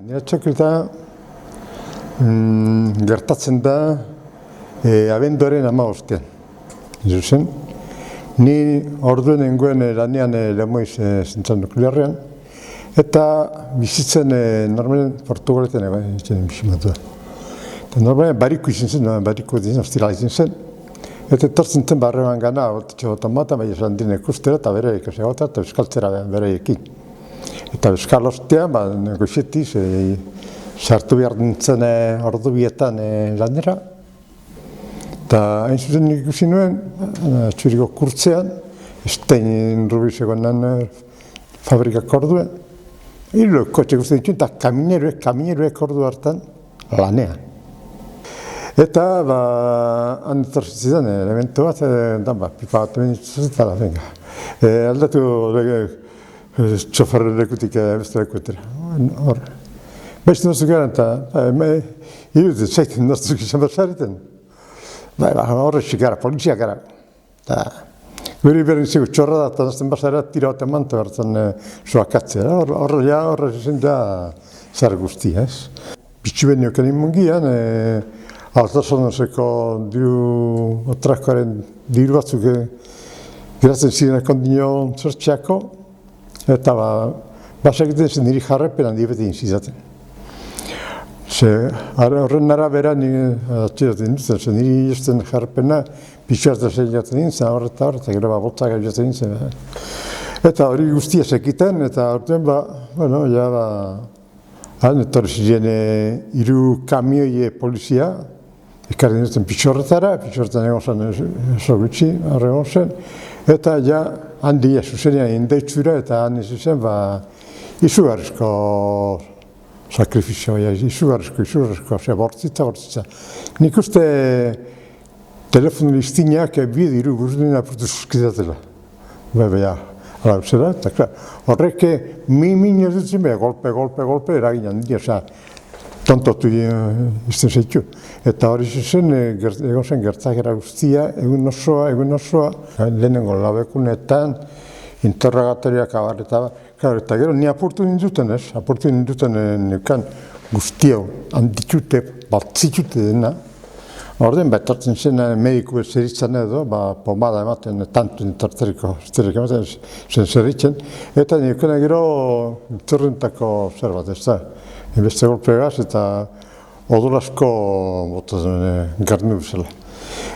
Niretzako gertatzen da abenduaren 15. Zuzen, ni orduen nengoen lanean Lemoiz zentral nuklearrean, eta bizitzen normalen Portugaletan egin bizimatua. Eta normalen bariko izin zen, bariko izin zen, eta etortzen zen barrean gana, txotomata, baina esan dine ikustera, eta bere ikasegota, eta euskaltzera bere ekin. Eta euskal ostean, negozietiz, sartu behar dintzen ordu bietan lanera. Eta hain zuzen ikusi nuen, Txuriko kurtzean, Estein Rubizegoen fabrikak orduen. Hiru kotxe guzti dituen, eta kamineroek ordu hartan lanean. Eta han etorzitzen elementu bat, pipa bat benitzuzetara, venga. Aldatu txofarrelekutik beste lekutera. Beste nozuk garen, eta iruditzen zaiten nozuk izan batzareten. Horretxik gara, poliziak gara. Guri berrintziko txorra da, eta nazten bazara tira bat emanta bertzen zoakatzea. Horre zen da zara guztia, ez? Bitxu behar nioken imungian, Altasonozeko otrakoaren diru batzuk geratzen ziren kondino zortxeako, eta basak egiten zen niri jarrepen handi beti inzizaten. Horren arabera atxeratzen dut, niri izten jarrepena pixuartzen jaten nintzen, eta gero botzak jaten nintzen. Eta hori guztia sekiten, eta horren han etorri ziren 3 kamioi polizia, ekarri nintzen pixorretara, pixorretan egon zen oso gutxi, egon zen, eta handia zuzenean indeitzura, eta han izuzen izugarrizko sakrifizioa, izugarrizko, bortzitza. Nik uste telefonu listinak bi diru guztien apurtu zuzkidatela. Hala zera, eta horrek min dutzen golpe, eragin handia, tontotu izten zaitu. Eta hori zuzen, egon zen gertakera guztia, egun osoa, lehenengo labekunetan, interrogatoriak abar, eta gero ni apurtu ninduten nekan guztia handitute, baltzitute dena. Orden, etortzen zen mediku zeritzen edo, pomada ematen, tantu interteriko ematen zen zeritzen, eta nikena gero turrentako zer bat, ez da, beste golpegaz eta odolazko botazen garnu bezala.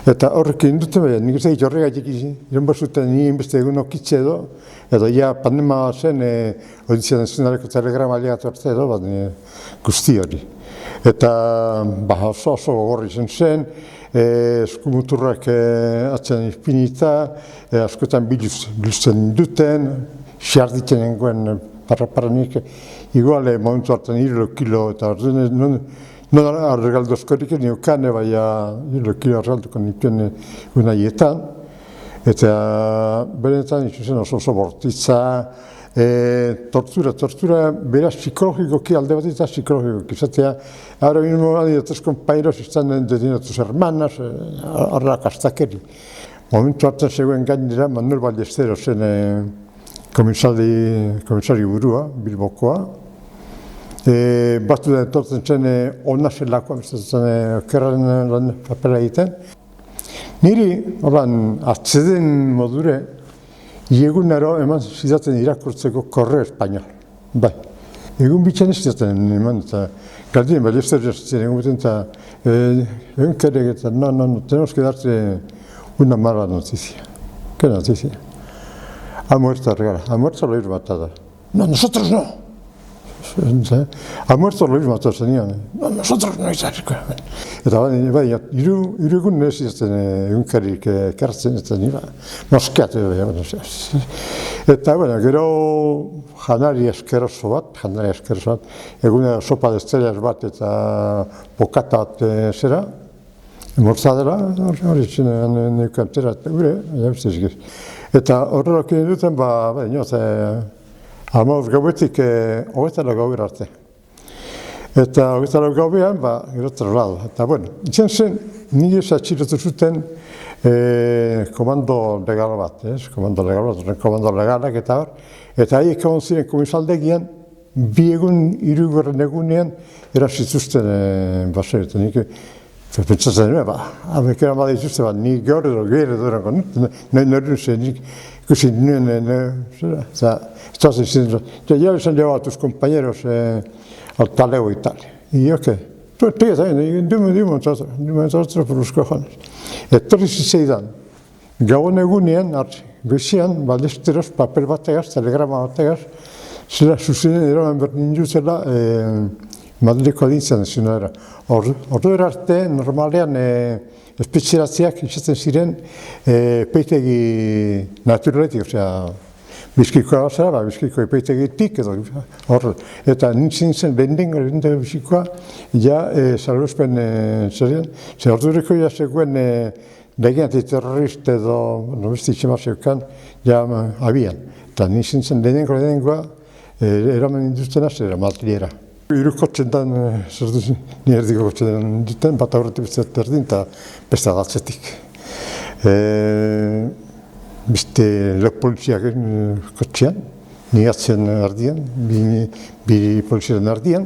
Eta horrek induten, nik ez egit horregaitik iren bazuten nien beste egun okitze edo, edo pandema zen, odizian zenareko telegrama aliatu arte edo, guzti hori. Eta oso gogorri zen, eskumuturrak atzen izpinita, askotan biluzten duten, xarditzen nengoen parranik, igual momentu hartan 3 kilo, eta non arregaldozkorik niokan, baina 3 kilo arregalduko nituen unaietan, eta berenetan izuzen oso bortitza, tortura, beraz psikologikoki alde bat eta psikologikoki. Izatea, ahora mismo hay otros compañeros están detenidos tus hermanas, horrela kastakeri. Momentu hartan zegoen gainera Manuel Ballesteros zen komisari burua, Bilbokoa. Batu da etortzen zen ona zelakoa, bestatzen okerraren papela egiten. Niri, atzeden modure, egunero eman zidaten irakurtzeko Correo Español. Egun bitxan ez zidaten eman, eta galdien Ballesteros zidaten egun biten, eta egun kerek eta tenemos que darte una mala noticia. ¿Qué noticia? Ha muerto Luis Matada. No, nosotros no. Ha muerto Luis Matada, no, nosotros no. Eta irugun ez zidaten egun kerek ekartzen, eta nira moskeatu. Eta gero janari eskeroso bat, egunera sopa de estrellas bat eta bokata bat zera, mortzadera, hori zinen neukantera, eta horrelak duten, Hamabost gauetik 24 gauer arte. Eta 24 gauean, gero traslado. Eta, izan zen, nire atxilotu zuten komando legal bat, komando legalak eta hor. Eta haiek egon ziren komisaldegian, bi egun, 3 egunean, erasituzten baserietan. Nik pentsatzen nuen, abekera bada dituzte, nik gaur edo erango, nahi zen, nik ikusi nuen, eta estazen ziren, ya les han llevado a tus compañeros al talego y tal. Y yo, ¿qué? Pues pega también, dime nosotros por los cojones. Etorri zitzaidan, gauan egunean, goizean, balesteros, papel bategaz, telegrama bategaz, zera zuzenen eraman berdin duzela Madrileko Audientzia Nazionalera. Ordu arte, normalean, espetxeratzeak izaten ziren epaitegi naturaletik, osea, Bizkaikoa zara, Bizkaiko epaitegitik edo eta nintzen zen lehenengo bizikoa ja salbuespen zerien, ze ordureko ja zegoen legean terrorista edo beste itxema zeukan ja abian. Eta nintzen zen lehenengoa eramen induztena zera Madrilera. Hirukotzen dan, ni erdiko kotzen duten, bat aurretik beste erdin eta beste adatzetik. Beste lek poliziak kotxean, nigatzen ardian, bi poliziaren ardian.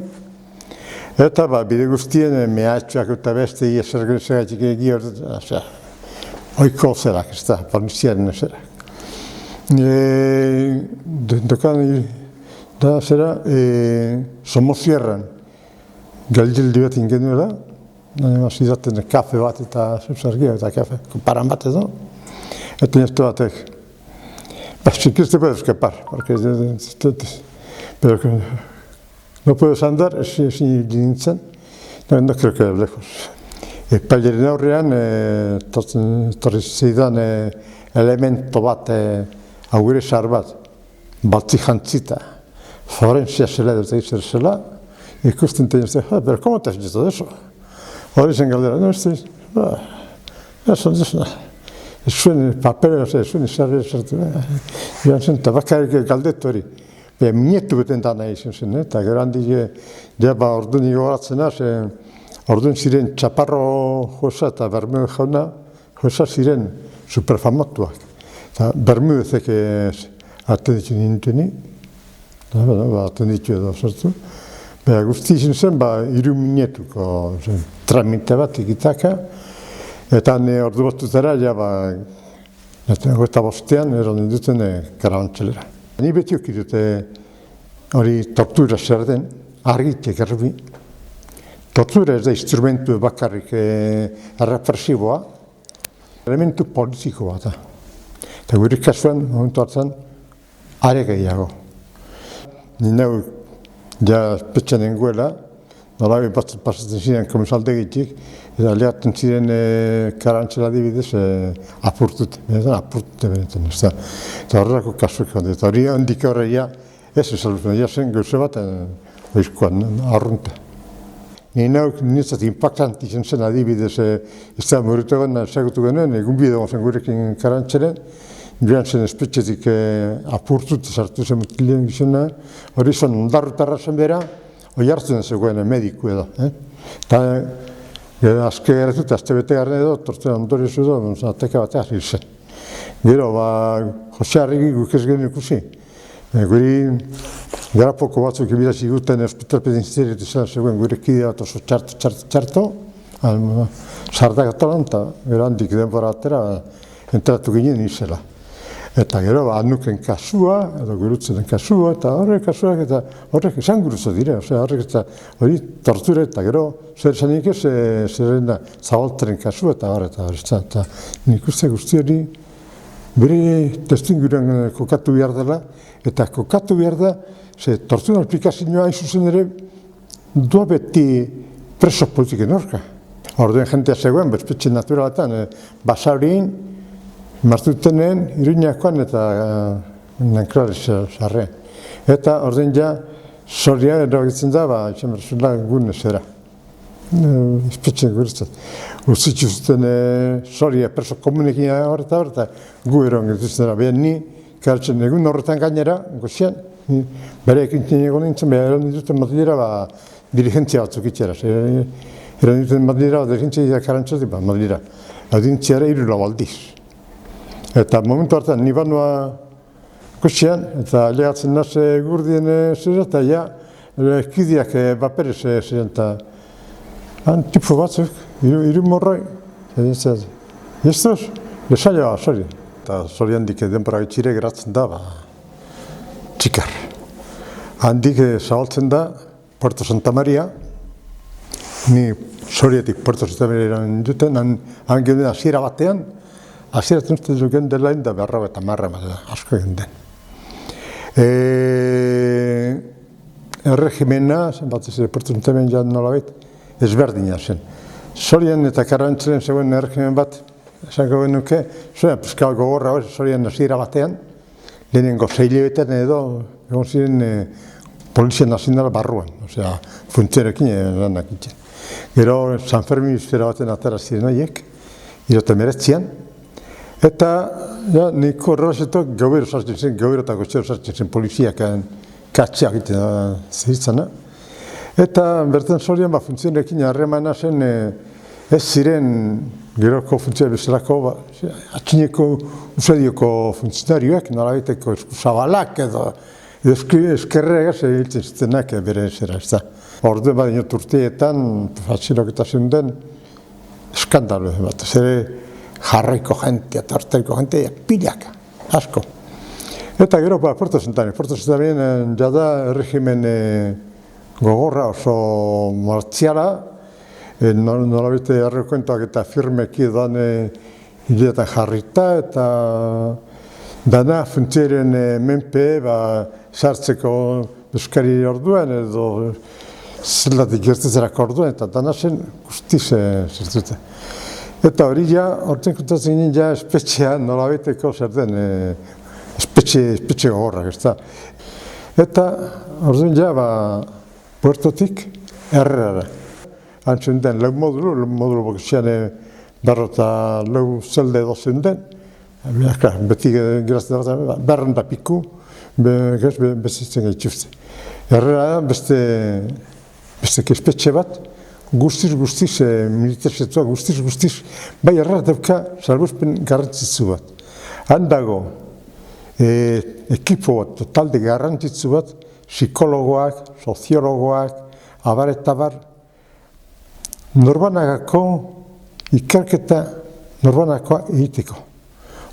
Eta bide guztien mehatxoak eta beste esergenesegatik egior, oiko zerak, ez da, poliziaren zerak. Dokan da zera, Somozierran galdildi bat ingenuela, zidaten kafe bat eta zuzargia eta kafe, paran bat edo. Eta esto batek. Sí que te puedes escapar, porque pero no puedes andar sin nintzen, no creo que lejos. Epailearen aurrean, torri zidan elemento bat, augure zahar bat, baltzi jantzita, Florencia zela edo tegizer zela, ikusten tenizte, pero ¿cómo te has hecho todo eso? Hori zen galdera, no, eso no. Zuen papel, zuen izarri esartu. Joan zen, eta bakarrik galdetu hori. Minetu beten da nahi izan zen, eta gero handi orduan igoratzena, orduan ziren Txaparro Josa eta Bermudez jauna, Josa ziren superfamatuak. Eta Bermudezek atenditu nintuni, atenditu edo zartu. Guzti izan zen, 3 minutuko tramite bat egitaka, eta ordu batutara, eta bostean, eron duten karabantxelera. Ni beti okidute hori tortura zer den, argitek erbi. Tortura ez da instrumentu bakarrik represiboa, elementu politikoa da. Eta gure kasuan, momentu hartzen, are gehiago. Ni neu, petxan nengoela, nolabe pasatzen ziren komisaldegitik, eta lehaten ziren karantxela dibidez apurtute benetan. Eta horrelako kasuak handi. Eta hori handik horreia, ez saluzena, zen gauze bat, oizkoan, arrunta. Nintzat impactant izan zen adibidez, ez da murrutagoan zagutu genuen, egun bideo zen gurekin karantxelen, joan zen espetxetik apurtute sartu zen mutilean gizuna, hori zen ondarrutarra zen bera, hori hartzen zegoen mediku edo. Eta azke geratuta, azte bete garen edo, tortzen ondorioz edo, ateka bateaz hil zen. Gero, Jose Arregi guk ez genuen ikusi. Guri, gara poko batzuk ebidazi guten hospital penitentziariotik izan zegoen gure kidea bat oso txarto, sardak atolan, eta gero handik denbora atera, entratu ginen izela. Eta gero, anuken kasua, edo gurutzen kasua, eta horrek kasuak, eta horrek izan gurutza dire, horrek eta hori tortura, eta gero, zer zanik ez, zerren zabalteren kasua, eta horrek, eta nik uste guzti hori, bere testinguren kokatu behar dela, eta kokatu behar da, ze tortura aplikazioa hain zuzen ere, doa beti preso politiken horka. Orduen jentea zegoen, bezpetxe naturaletan, basaurien, martutenen, Iruñakoan eta Nankrales sarrean. Eta orduen ja, soria eragitzen da, izan berzula gune zera. Espetxen guretzat. Uzitzu zuten soria preso komunekin horreta, gu eron gertutzen da. Behan ni, kartzen egun horretan gainera, gozian, bere ekintzen egon nintzen, behan eron dituten Madrilera, dirigentzia batzuk itxeraz. Eron dituten Madrilera, dirigentzia karantzatik, Madrilera. Audintziara 3 aldiz. Eta momentu hartan, ni banua Koxian, eta lehatzen naz gurdien zera, eta ja, kideak baperez ziren, eta tipo batzuk, hiru morroi, jestuz, lesaila, sori. Eta sori handik denbora itxire geratzen da, txikar. Handik zabaltzen da, Puerto Santa Maria, ni sorietik Puerto Santa Maria eran duten, han geunden hasiera batean, hasieratzen uste duken dela da berra eta marra asko geunden. Erregimena, batez ere Puerto Santa Maria nolabait, ezberdina zen. Sorian eta Karabantzelen zegoen erregimen bat, esango genuke, zuen pizka gogorra hori, Sorian hasiera batean, lehenengo 6 hilabetean edo, egon ziren Polizia Nazionala barruan, osea, funtzionekin lanak itxen. Gero San Fermin iztera baten atera ziren horiek, 1989an, eta niko horrelazetok gaubero sartzen zen, gaubero eta goizero sartzen zen poliziak katxeak egiten ziritzana. Eta bertan Sorian funtzionekin harremana zen, ez ziren geroko funtzioa bezalako, atxineko usadioko funtzionarioak, nolabaiteko eskuzabalak edo eskerreak egiten zitenak bere zera, ez da. Orduen badinot urteetan, atxilok eta zeuden, eskandalu bat. Zere jarraiko jentea, tartaiko jentea, pilak, asko. Eta gero, Puerto Santa Maria jada erregimen gogorra oso martziala, nolabite errekoentoak eta firmeki edan hiletan jarrita, eta dana funtzioaren menpe sartzeko euskari orduan edo zeldatik gertetzerako orduan, eta dana zen guztiz zertute. Eta hori horten kontatzen ginen espetxea nolabiteko zer den, espetxe gogorrak, ez da. Eta orduan Puertotik Herrerara. Antzuen den lau modulu bokizian berrota lau zelde edo zeunden, beti gerazten da, berren da piku, bezitzen gaituzte. Herrera beste espetxe bat, guztiz militarizatuak, guztiz, bai herrera dauka salbuespen garrantzitsu bat. Han dago, ekipo bat, talde garrantzitsu bat, psikologoak, soziologoak, abar eta bar, norbanagako ikerketa norbanakoa egiteko.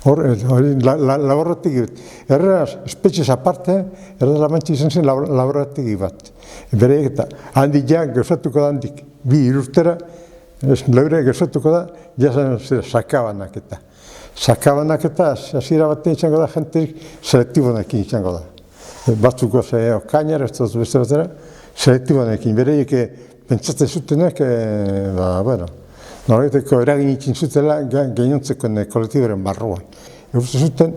Hori laborategi bat. Herrera espetxez aparte, herrera mantzi izan zen laborategi bat. Bere eta handi gauzatuko da handik 2 urtera, laure gauzatuko da, jasen sakabanaketa. Sakabanaketa, hasiera batean izango da, jenterik selektibonekin izango da. Batzuko okainar, ez dut beste batera, selektibonekin. Bereiek pentsatzen zutenek, noraiteko eragin ikin zutela gainontzeko kolektiboren barruan. Eurtzen zuten,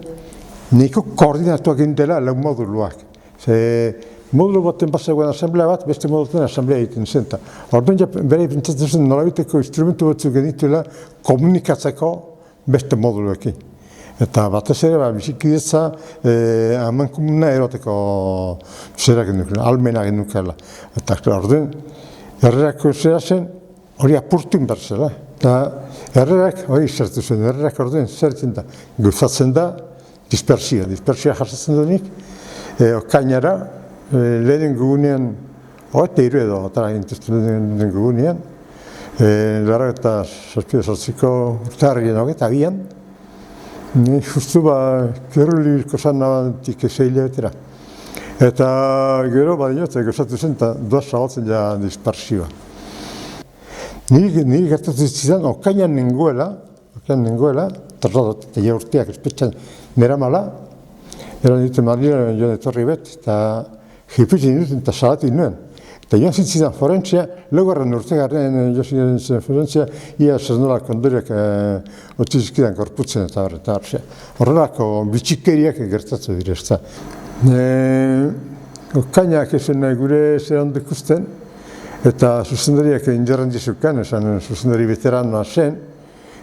nahiko koordinatuak gindela lau moduluak. Modulu baten bazegoen asamblea bat, beste moduluten asamblea egiten zen. Orduan bere pentsatzen zuten nolaiteko instrumentu batzuk genituela komunikatzeko beste moduluekin. Eta batez ere, bizikidetza amankomuna eroteko zera genukela, almena genukela. Eta orduan, herrerako zera zen, hori apurtun berzela. Eta herrerak, hori zertu zen, herrerak orduan zertzen da, guzatzen da, dispersioa jasatzen denik, okainara, lehen gugunean, eta hiru edo, atara gintuzten lehen gugunean, lara eta sortziko urtarrien hogeita abian, justu kerulirko zan nabantik zeile betera. Eta gero badinot, gozatu zen, eta doaz zabaltzen ja dispersioa. Niri gertatu zidan, okainan nengoela, eta ja urteak espetxan nera mala, eran duten Madrilen joan etorri bet, eta jipitzen duten eta salatu nuen. Eta joan zitzidan forentzia, laugarren urtegarren joan zitzen forentzia, ia zernola kondoriak otzizkidan gorputzen eta horretartzea. Horrelako bitxikeriak gertatu direzta. Okainak ezen gure zeran dekusten, eta zuzendariak inderren dizukan, esan zuzendari veteranoa zen,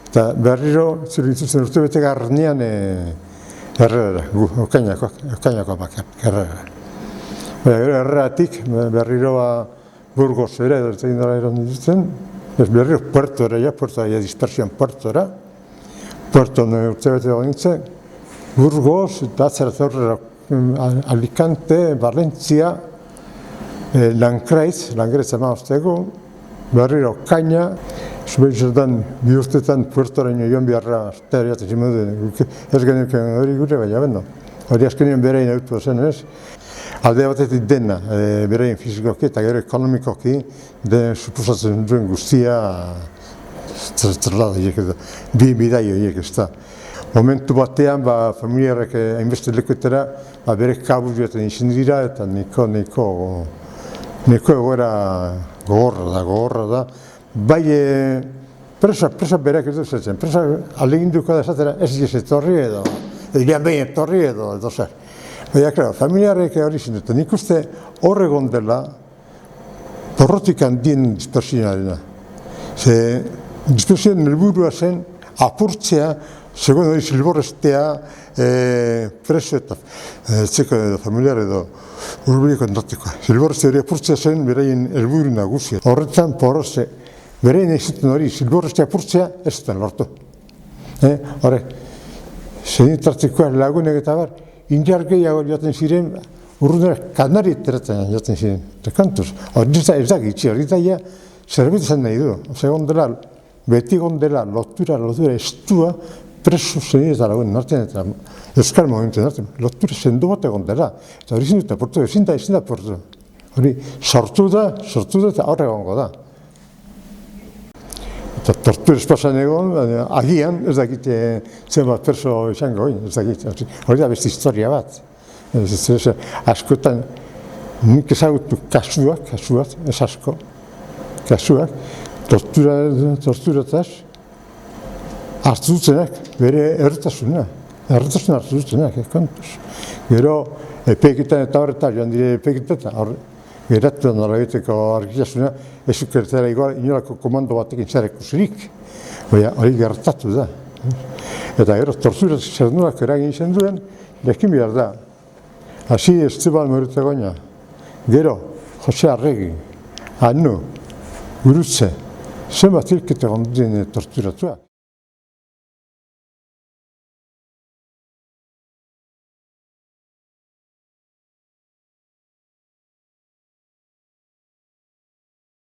eta berriro zurintzuzen urte bete garnean herrera, okainakoa bakar, herrera. Herreratik berriro Burgos ere, edo egin dara eran dituzten, berriro puertora, ja dispersioan puertora, urte bete dago nintzen, Burgos eta atzera zaurrera Alicante, Valencia, Langraiz ama osteko, berriro Kaina, Zubeizetan, bi urtetan Puertoraino joan beharra asteriatzen zimudu, ez genuken hori gure, baina bendo. Hori azkenean berein autua zen, ez? Alde batetik dena, berein fizikoki eta gero ekonomikoki, den suposatzen duen guztia trasladaiek edo, bi bidai horiek ez da. Momentu batean, familiarrek hainbeste lekuetara, bere kabuz joaten izin dira, eta niko egoera gogorra da. Bai, presa berak ez dut zetzen, presa aleginduko da esatera ez etorri edo, egian behin etorri edo zer. Baina, klaro, familiarrek hori zinuten, nik uste hor egon dela porrotik handien dispersioarena. Dispersioaren helburua zen apurtzea, segun hori Zilborrestea preso eta txeko edo familiar edo urbiliko endatekoa. Zilborreste hori apurtzea zen beraien helburu nagusia. Horretan porroze, beraien egiten hori Zilborrestea apurtzea ez zuten lortu. Horre, zenitartikoa lagunek eta bar, indiar gehiago joaten ziren, urrunera Kanari teratzen joaten ziren. Kantuz, hori ez da gitzi, hori da ja zerbait izan nahi du. Segon dela, beti gondela lotura estua preso zenien eta lagunen artean eta euskal momentuen artean. Lotura sendu bat egon dela. Eta hori zindu eta portu, ezin da portu. Hori sortu da eta horre egongo da. Eta tortur espasan egon, agian ez dakite zenbat perso izango, ez dakite. Hori da beste historia bat. Askotan nik ezagutu kasuak, ez asko, kasuak, torturataz hartu dutenak, bere erretasuna hartu dutenak, kontuz. Gero, epeiketan eta horretan, joan dire epeiketan, geratu nola egiteko argitasuna, ez ukertera inolako komando batekin zareko zirik, hori gertatu da. Eta gero, torturataz zernuak eragin izan duen, lekin behar da. Hasi Esteban Moretagoina, gero, Jose Arregi, Anu, Gurutze, zenbat hilketa gondien torturatua.